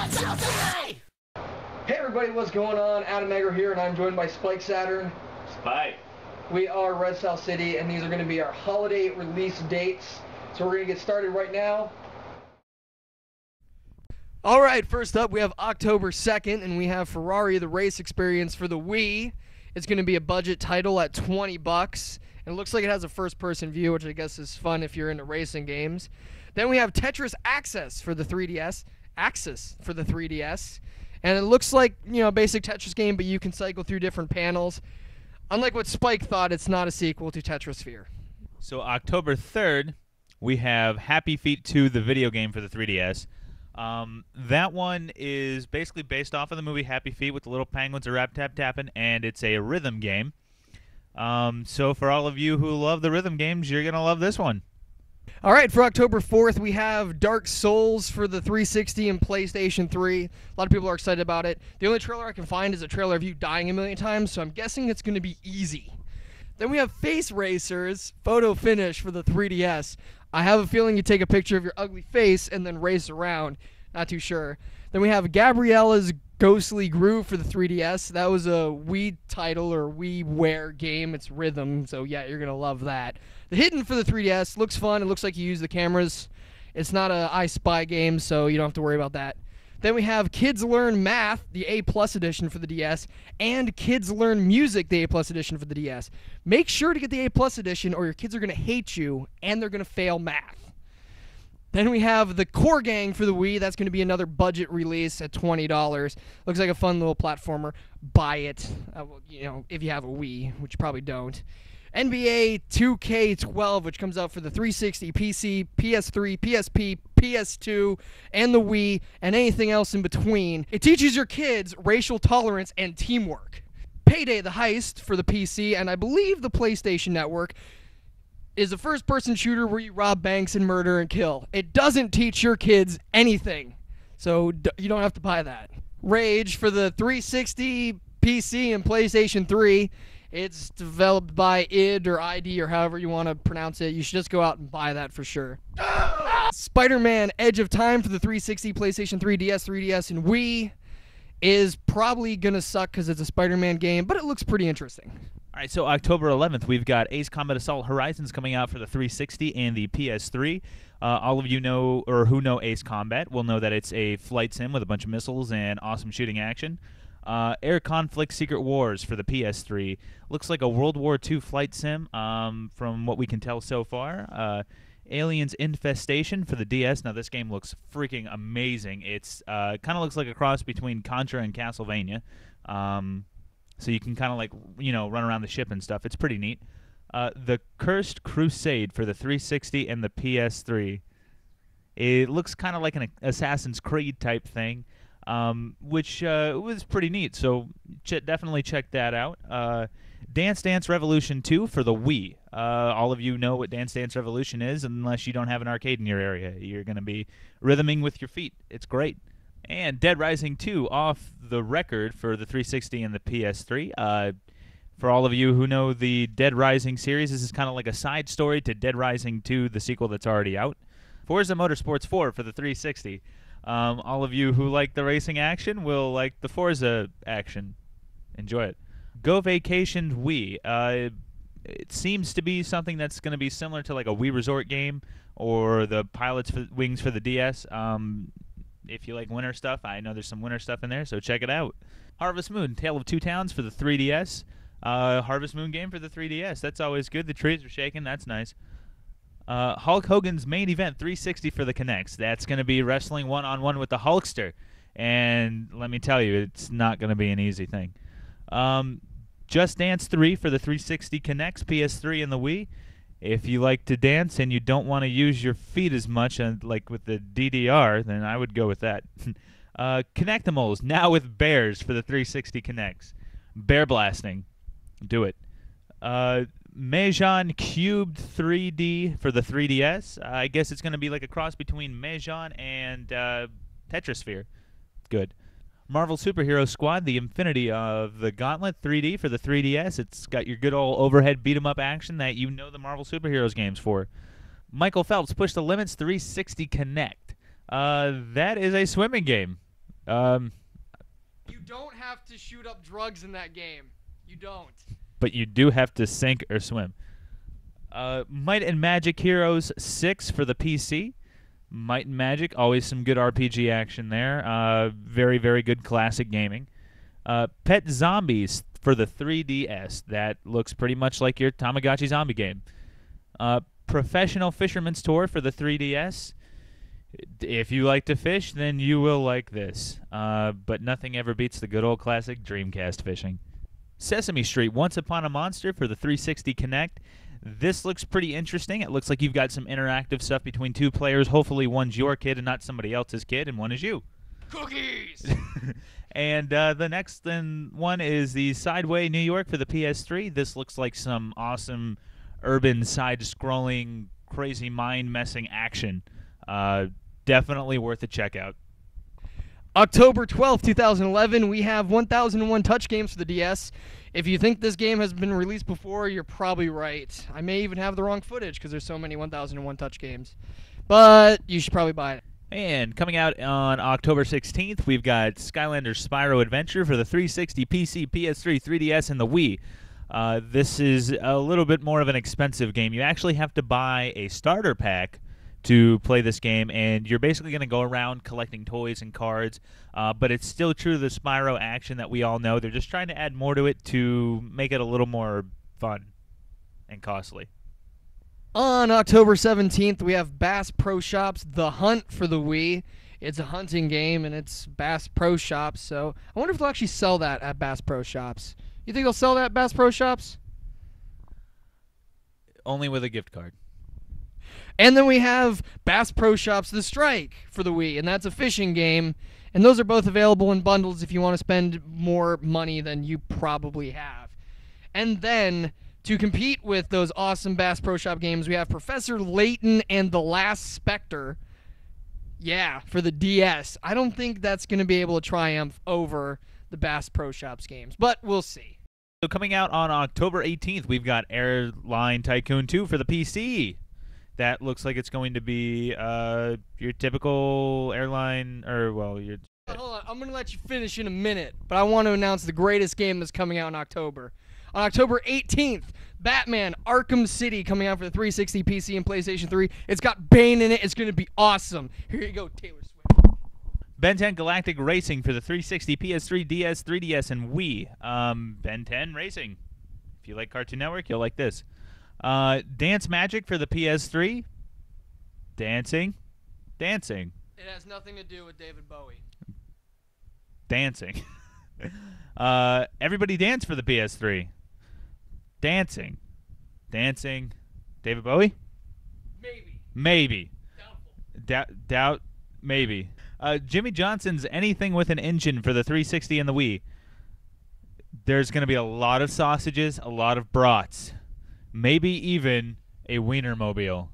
Hey everybody, what's going on? Adam Egger here, and I'm joined by Spike Saturn. Spike. We are Red South City, and these are going to be our holiday release dates. So we're going to get started right now. All right, first up, we have October 2nd, and we have Ferrari, the race experience for the Wii. It's going to be a budget title at $20. And it looks like it has a first-person view, which I guess is fun if you're into racing games. Then we have Tetris Access for the 3DS. And it looks like, you know, a basic Tetris game, but you can cycle through different panels. Unlike what Spike thought, it's not a sequel to Tetrisphere. So October 3rd, we have Happy Feet 2, the video game for the 3DS. That one is basically based off of the movie Happy Feet with the little penguins are rap-tap-tapping, and it's a rhythm game. So for all of you who love the rhythm games, you're going to love this one. All right, for October 4th, we have Dark Souls for the 360 and PlayStation 3. A lot of people are excited about it. The only trailer I can find is a trailer of you dying a million times, so I'm guessing it's going to be easy. Then we have Face Racers Photo Finish for the 3DS. I have a feeling you take a picture of your ugly face and then race around. Not too sure. Then we have Gabriella's Ghostly Groove for the 3DS. That was a Wii title or WiiWare game. It's rhythm, so yeah, you're going to love that. The Hidden for the 3DS looks fun. It looks like you use the cameras. It's not a I Spy game, so you don't have to worry about that. Then we have Kids Learn Math, the A+ edition for the DS, and Kids Learn Music, the A+ edition for the DS. Make sure to get the A+ edition or your kids are going to hate you and they're going to fail math. Then we have the Core Gang for the Wii. That's going to be another budget release at $20. Looks like a fun little platformer. Buy it, you know, if you have a Wii, which you probably don't. NBA 2K12, which comes out for the 360, PC, PS3, PSP, PS2, and the Wii, and anything else in between. It teaches your kids racial tolerance and teamwork. PAYDAY the Heist for the PC, and I believe the PlayStation Network, is a first-person shooter where you rob banks and murder and kill. It doesn't teach your kids anything, so you don't have to buy that. Rage for the 360, PC, and PlayStation 3. It's developed by id or ID or however you want to pronounce it. You should just go out and buy that for sure. Spider-Man Edge of Time for the 360, PlayStation 3, DS, 3DS, and Wii is probably going to suck because it's a Spider-Man game, but it looks pretty interesting. All right, so October 11th, we've got Ace Combat Assault Horizons coming out for the 360 and the PS3. All of you know, or who know Ace Combat, will know that it's a flight sim with a bunch of missiles and awesome shooting action. Air Conflict Secret Wars for the PS3. Looks like a World War II flight sim from what we can tell so far. Aliens Infestation for the DS. Now, this game looks freaking amazing. It's kind of looks like a cross between Contra and Castlevania. So you can kind of like, you know, run around the ship and stuff. It's pretty neat. The Cursed Crusade for the 360 and the PS3. It looks kind of like an Assassin's Creed type thing. Which was pretty neat, so definitely check that out. Dance Dance Revolution 2 for the Wii. All of you know what Dance Dance Revolution is, unless you don't have an arcade in your area. You're going to be rhythming with your feet. It's great. And Dead Rising 2 off the record for the 360 and the PS3. For all of you who know the Dead Rising series, this is kind of like a side story to Dead Rising 2, the sequel that's already out. Forza Motorsport 4 for the 360. All of you who like the racing action will like the Forza action. Enjoy it. Go Vacation Wii. It seems to be something that's going to be similar to like a Wii Resort game or the Pilot's Wings for the DS. If you like winter stuff, I know there's some winter stuff in there, so check it out. Harvest Moon, Tale of Two Towns for the 3DS. Harvest Moon game for the 3DS. That's always good. The trees are shaking. That's nice. Hulk Hogan's Main Event 360 for the Kinects. That's going to be wrestling one-on-one with the Hulkster. And let me tell you, it's not going to be an easy thing. Just Dance 3 for the 360 Kinects, PS3, and the Wii. If you like to dance and you don't want to use your feet as much, like with the DDR, then I would go with that. Kinectimals, now with bears for the 360 Kinects. Bear blasting. Do it. Mahjong Cub3d for the 3DS. I guess it's going to be like a cross between Mahjong and Tetrisphere. Good. Marvel Superhero Squad, the Infinity of the Gauntlet 3D for the 3DS. It's got your good old overhead beat-em-up action that you know the Marvel Superheroes games for. Michael Phelps Push the Limits 360 Kinect. That is a swimming game. You don't have to shoot up drugs in that game. You don't. But you do have to sink or swim. Might and Magic Heroes 6 for the PC. Might and Magic, always some good RPG action there. Very, very good classic gaming. Pet Zombies for the 3DS. That looks pretty much like your Tamagotchi zombie game. Professional Fisherman's Tour for the 3DS. If you like to fish, then you will like this. But nothing ever beats the good old classic Dreamcast fishing. Sesame Street Once Upon a Monster for the 360 Kinect. This looks pretty interesting. It looks like you've got some interactive stuff between two players. Hopefully one's your kid and not somebody else's kid, and one is you. Cookies! And the next one is the Sideway New York for the PS3. This looks like some awesome urban side-scrolling, crazy mind-messing action. Definitely worth a check out. October 12th, 2011, we have 1001 Touch Games for the DS. If you think this game has been released before, you're probably right. I may even have the wrong footage because there's so many 1001 Touch Games. But you should probably buy it. And coming out on October 16th, we've got Skylanders Spyro Adventure for the 360, PC, PS3, 3DS, and the Wii. This is a little bit more of an expensive game. You actually have to buy a starter pack to play this game, and you're basically going to go around collecting toys and cards, but it's still true to the Spyro action that we all know. They're just trying to add more to it to make it a little more fun and costly. On October 17th, we have Bass Pro Shops The Hunt for the Wii. It's a hunting game, and it's Bass Pro Shops, so I wonder if they'll actually sell that at Bass Pro Shops. You think they'll sell that at Bass Pro Shops? Only with a gift card. And then we have Bass Pro Shops The Strike for the Wii, and that's a fishing game. And those are both available in bundles if you want to spend more money than you probably have. And then, to compete with those awesome Bass Pro Shop games, we have Professor Layton and The Last Spectre. Yeah, for the DS. I don't think that's going to be able to triumph over the Bass Pro Shops games, but we'll see. So coming out on October 18th, we've got Airline Tycoon 2 for the PC. That looks like it's going to be your typical airline, your... Hold on, I'm going to let you finish in a minute, but I want to announce the greatest game that's coming out in October. On October 18th, Batman Arkham City coming out for the 360, PC, and PlayStation 3. It's got Bane in it. It's going to be awesome. Here you go, Taylor Swift. Ben 10 Galactic Racing for the 360, PS3, DS, 3DS, and Wii. Ben 10 Racing. If you like Cartoon Network, you'll like this. Dance Magic for the PS3. Dancing. It has nothing to do with David Bowie. Dancing. Everybody Dance for the PS3. Dancing. David Bowie? Maybe. Doubtful. Doubt. Maybe. Jimmy Johnson's Anything with an Engine for the 360 and the Wii. There's going to be a lot of sausages, a lot of brats. Maybe even a Wienermobile.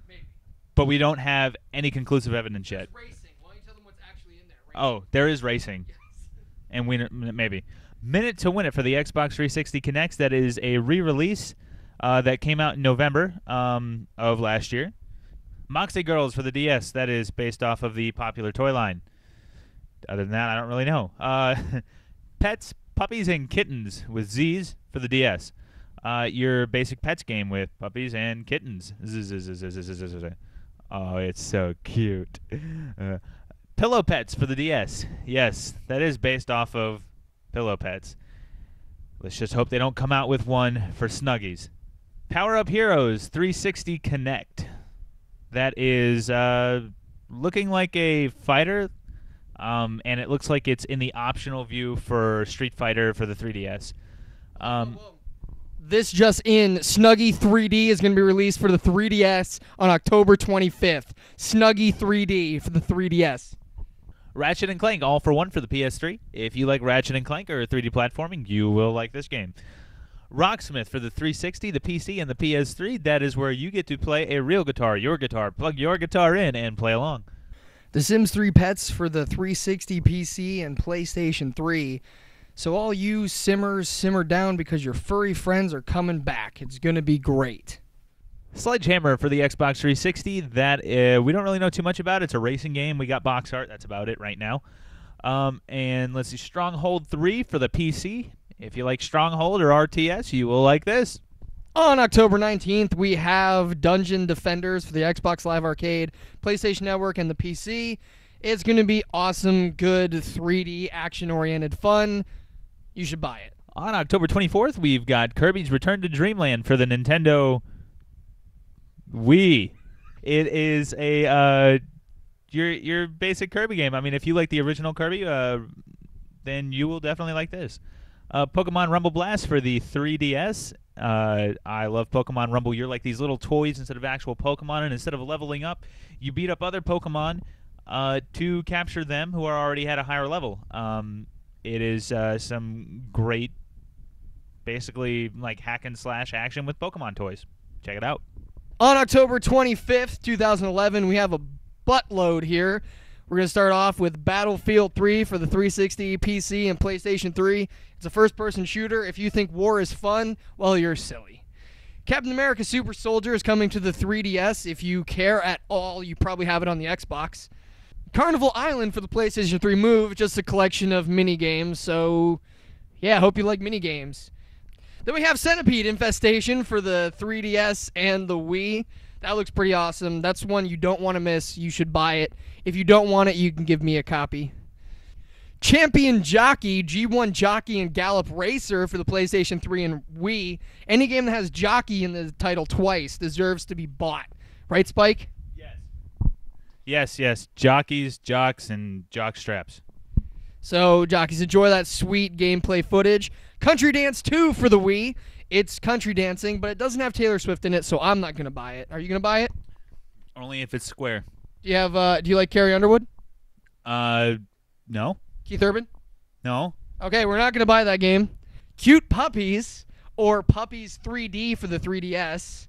Maybe. But we don't have any conclusive evidence yet. There's racing. Why don't you tell them what's actually in there? Oh, there is racing. Yes. And Wiener, maybe. Minute to Win It for the Xbox 360 Kinect. That is a re-release that came out in November of last year. Moxie Girls for the DS. That is based off of the popular toy line. Other than that, I don't really know. Pets, Puppies, and Kittens with Z's for the DS. Your basic pets game with puppies and kittens. Oh, it's so cute. Pillow Pets for the DS. Yes, that is based off of Pillow Pets. Let's just hope they don't come out with one for Snuggies. Power Up Heroes 360 Kinect. That is looking like a fighter, and it looks like it's in the optional view for Street Fighter for the 3DS. This just in, Snuggie 3D is going to be released for the 3DS on October 25th. Snuggie 3D for the 3DS. Ratchet & Clank All for One for the PS3. If you like Ratchet & Clank or 3D platforming, you will like this game. Rocksmith for the 360, the PC, and the PS3. That is where you get to play a real guitar, your guitar, plug your guitar in, and play along. The Sims 3 Pets for the 360, PC, and PlayStation 3. So all you simmers, simmer down because your furry friends are coming back. It's going to be great. Sledgehammer for the Xbox 360. That we don't really know too much about. It's a racing game. We got box art. That's about it right now. And let's see, Stronghold 3 for the PC. If you like Stronghold or RTS, you will like this. On October 19th, we have Dungeon Defenders for the Xbox Live Arcade, PlayStation Network, and the PC. It's going to be awesome, good, 3D, action-oriented fun. You should buy it. On October 24th, we've got Kirby's Return to Dreamland for the Nintendo Wii. It is a your basic Kirby game. I mean, if you like the original Kirby, then you will definitely like this. Pokemon Rumble Blast for the 3DS. I love Pokemon Rumble. You're like these little toys instead of actual Pokemon, and instead of leveling up, you beat up other Pokemon to capture them who are already at a higher level. It is some great, basically like hack and slash action with Pokemon toys. Check it out. On October 25th, 2011, we have a buttload here. We're going to start off with Battlefield 3 for the 360, PC, and PlayStation 3. It's a first-person shooter. If you think war is fun, well, you're silly. Captain America Super Soldier is coming to the 3DS. If you care at all, you probably have it on the Xbox. Carnival Island for the PlayStation 3 Move, just a collection of mini-games. So, yeah, I hope you like mini-games. Then we have Centipede Infestation for the 3DS and the Wii. That looks pretty awesome. That's one you don't want to miss. You should buy it. If you don't want it, you can give me a copy. Champion Jockey, G1 Jockey, and Gallop Racer for the PlayStation 3 and Wii. Any game that has Jockey in the title twice deserves to be bought. Right, Spike? Yes. Jockeys, jocks, and jock straps. So, jockeys, enjoy that sweet gameplay footage. Country Dance 2 for the Wii. It's country dancing, but it doesn't have Taylor Swift in it, so I'm not going to buy it. Are you going to buy it? Only if it's square. Do you like Carrie Underwood? No. Keith Urban? No. Okay, we're not going to buy that game. Cute Puppies, or Puppies 3D for the 3DS.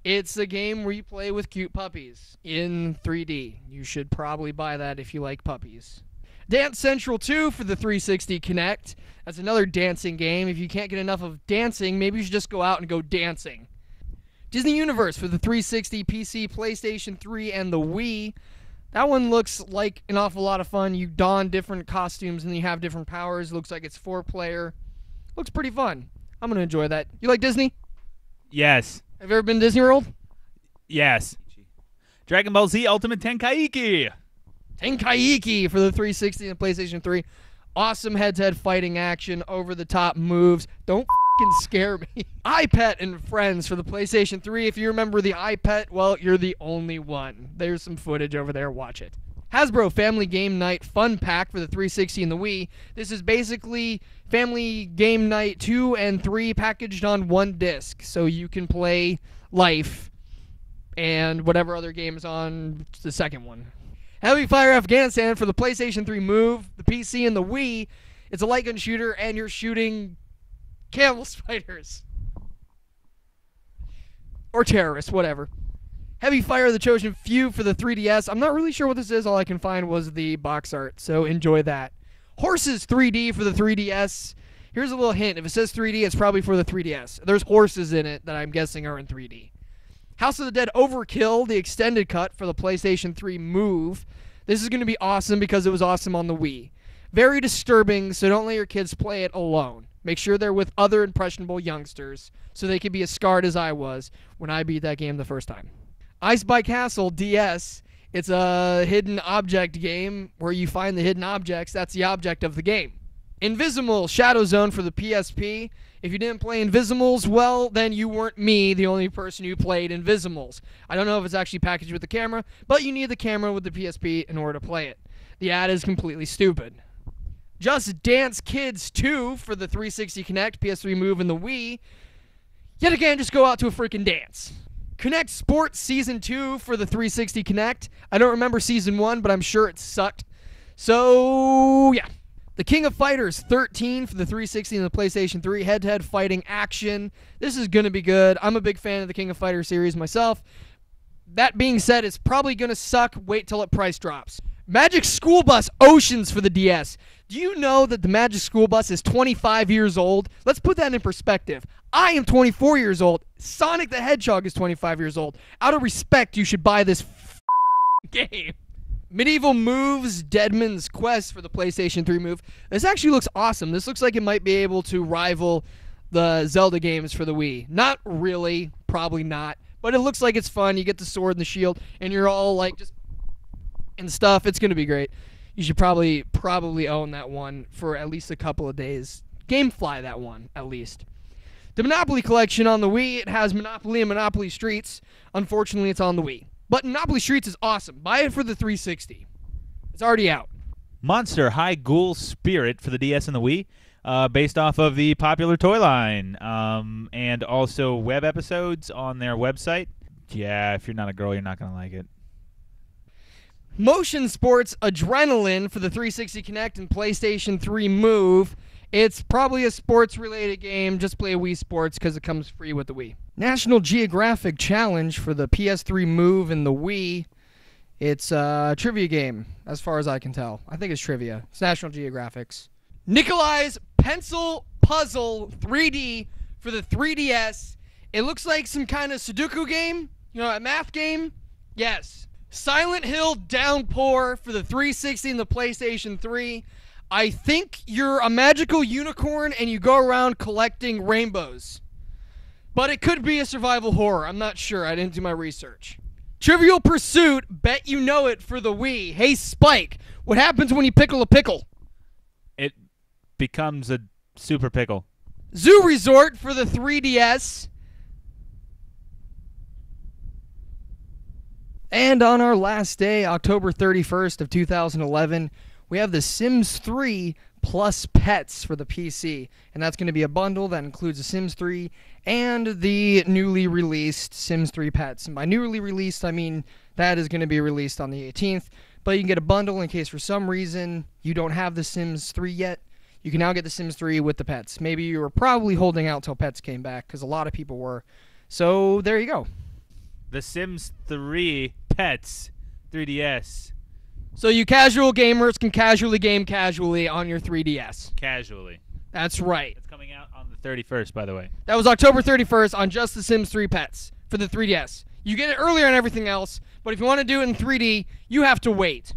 It's a game where you play with cute puppies in 3D. You should probably buy that if you like puppies. Dance Central 2 for the 360 Kinect. That's another dancing game. If you can't get enough of dancing, maybe you should just go out and go dancing. Disney Universe for the 360, PC, PlayStation 3, and the Wii. That one looks like an awful lot of fun. You don different costumes and you have different powers. Looks like it's 4-player. Looks pretty fun. I'm going to enjoy that. You like Disney? Yes. Have you ever been to Disney World? Yes. Dragon Ball Z Ultimate Tenkaichi. Tenkaichi for the 360 and PlayStation 3. Awesome head-to-head fighting action, over-the-top moves. Don't f***ing scare me. iPet and Friends for the PlayStation 3. If you remember the iPet, well, you're the only one. There's some footage over there. Watch it. Hasbro Family Game Night Fun Pack for the 360 and the Wii. This is basically Family Game Night 2 and 3 packaged on one disc. So you can play Life and whatever other game is on the second one. Heavy Fire Afghanistan for the PlayStation 3 Move, the PC, and the Wii. It's a light gun shooter, and you're shooting camel spiders. Or terrorists, whatever. Heavy Fire the Chosen Few for the 3DS. I'm not really sure what this is. All I can find was the box art, so enjoy that. Horses 3D for the 3DS. Here's a little hint. If it says 3D, it's probably for the 3DS. There's horses in it that I'm guessing are in 3D. House of the Dead Overkill, the extended cut for the PlayStation 3 Move. This is going to be awesome because it was awesome on the Wii. Very disturbing, so don't let your kids play it alone. Make sure they're with other impressionable youngsters so they can be as scarred as I was when I beat that game the first time. Ice by Castle DS. It's a hidden object game where you find the hidden objects. That's the object of the game. Invisible Shadow Zone for the PSP. If you didn't play Invisimals, well, then you weren't me, the only person who played Invisimals. I don't know if it's actually packaged with the camera, but you need the camera with the PSP in order to play it. The ad is completely stupid. Just Dance Kids 2 for the 360 Kinect, PS3 Move, and the Wii. Yet again, just go out to a freaking dance. Kinect Sports Season 2 for the 360 Kinect. I don't remember Season 1, but I'm sure it sucked. So, yeah. The King of Fighters 13 for the 360 and the PlayStation 3. Head-to-head fighting action. This is going to be good. I'm a big fan of the King of Fighters series myself. That being said, it's probably going to suck. Wait till it price drops. Magic School Bus Oceans for the DS. Do you know that the Magic School Bus is 25 years old? Let's put that in perspective. I am 24 years old. Sonic the Hedgehog is 25 years old. Out of respect, you should buy this game. Medieval Moves Deadman's Quest for the PlayStation 3 Move. This actually looks awesome. This looks like it might be able to rival the Zelda games for the Wii. Not really, probably not, but it looks like it's fun. You get the sword and the shield, and you're all like just and stuff. It's going to be great. You should probably own that one for at least a couple of days. Gamefly that one, at least. The Monopoly Collection on the Wii, it has Monopoly and Monopoly Streets. Unfortunately, it's on the Wii. But Monopoly Streets is awesome. Buy it for the 360. It's already out. Monster High Ghoul Spirit for the DS and the Wii, based off of the popular toy line, and also web episodes on their website. Yeah, if you're not a girl, you're not going to like it. Motion Sports Adrenaline for the 360 Kinect and PlayStation 3 Move. It's probably a sports-related game. Just play Wii Sports because it comes free with the Wii. National Geographic Challenge for the PS3 Move and the Wii. It's a trivia game, as far as I can tell. I think it's trivia. It's National Geographic's. Nikolai's Pencil Puzzle 3D for the 3DS. It looks like some kind of Sudoku game. You know, a math game? Yes. Silent Hill Downpour for the 360 and the PlayStation 3. I think you're a magical unicorn and you go around collecting rainbows. But it could be a survival horror. I'm not sure. I didn't do my research. Trivial Pursuit, Bet You Know It for the Wii. Hey, Spike, what happens when you pickle a pickle? It becomes a super pickle. Zoo Resort for the 3DS. And on our last day, October 31st of 2011, we have The Sims 3 plus Pets for the PC. And that's going to be a bundle that includes The Sims 3 and the newly released Sims 3 Pets. And by newly released, I mean that is going to be released on the 18th. But you can get a bundle in case for some reason you don't have The Sims 3 yet. You can now get The Sims 3 with the Pets. Maybe you were probably holding out till Pets came back, because a lot of people were. So there you go. The Sims 3 Pets 3DS. So you casual gamers can casually game casually on your 3DS. Casually. That's right. It's coming out on the 31st, by the way. That was October 31st on just The Sims 3 Pets for the 3DS. You get it earlier on everything else, but if you want to do it in 3D, you have to wait.